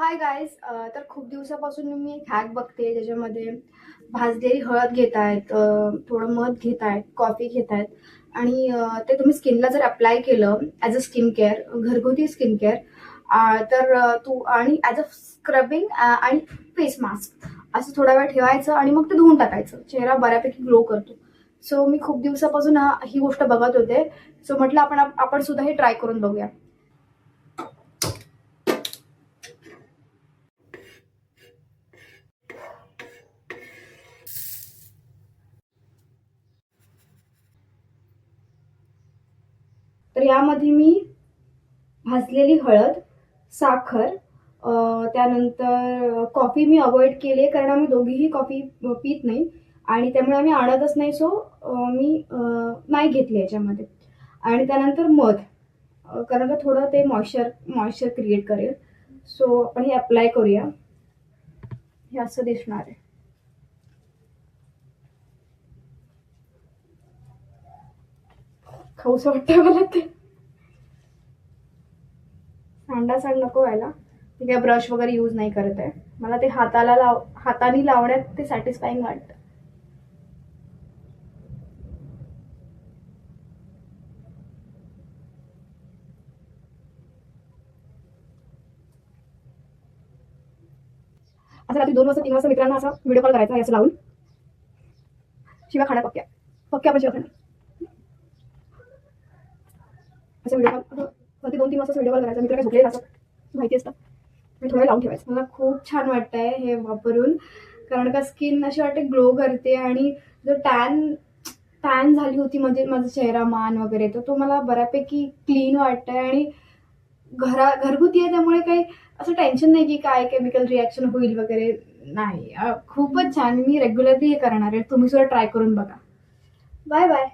Hi guys. तर खूप दिवसापासून मी एक हॅक बघते ज्याच्यामध्ये भाजलेली हळद घेत आहेत, थोडं मध घेत आहेत, कॉफी घेत आहेत आणि ते तुम्ही स्किनला जर अप्लाय केलं ॲज अ स्किन केअर, घरगुती स्किन केअर, तर तू आणि ॲज अ स्क्रबिंग आणि फेस मास्क असं थोडा वेळ ठेवायचं आणि मग ते धुवून टाकायचं. चेहरा बऱ्यापैकी ग्लो करतो. सो मी खूप दिवसापासून ही गोष्ट बघत होते. सो म्हटलं आपण सुद्धा हे ट्राय करून बघूया. तर यामध्ये मी भाजलेली हळद, साखर, त्यानंतर कॉफी मी अवॉइड केली आहे कारण आम्ही दोघीही कॉफी पीत नाही आणि त्यामुळे आम्ही आणतच नाही. सो मी नाही घेतली याच्यामध्ये. आणि त्यानंतर मध, कारण का थोडं ते मॉइश्चर क्रिएट करेल. सो आपण हे अप्लाय करूया. हे असं दिसणार आहे. खाऊसं वाटतं मला ते. सांड नको व्हायला. मी काय ब्रश वगैरे यूज नाही करत आहे. मला ते हाताने लावण्यात ते सॅटिस्फाईंग वाटतं. असं रात्री 2 वाजता 3 वाजता मित्रांना असा व्हिडिओ कॉल करायचा असं लावून. शिव्या खाण्या पक्क्या पक्क्या आपण शिव्या खाणार. असं व्हिडिओ कॉल रात्री 2-3 वाजता व्हिडिओ कॉल करायचा. मित्र काय झोपलेला असं माहिती असतं आणि थोडं लावून ठेवायचं. मला खूप छान वाटतंय हे वापरून, कारण का स्किन अशी वाटते ग्लो करते आणि जो टॅन झाली होती म्हणजे माझा चेहरा, मान वगैरे, तर तो मला बऱ्यापैकी क्लीन वाटतंय आणि घरगुती आहे त्यामुळे काही असं टेन्शन नाही की काय केमिकल रिॲक्शन होईल वगैरे. नाही, खूपच छान. मी रेग्युलरली हे करणार आहे. तुम्ही सुद्धा ट्राय करून बघा. Bye bye.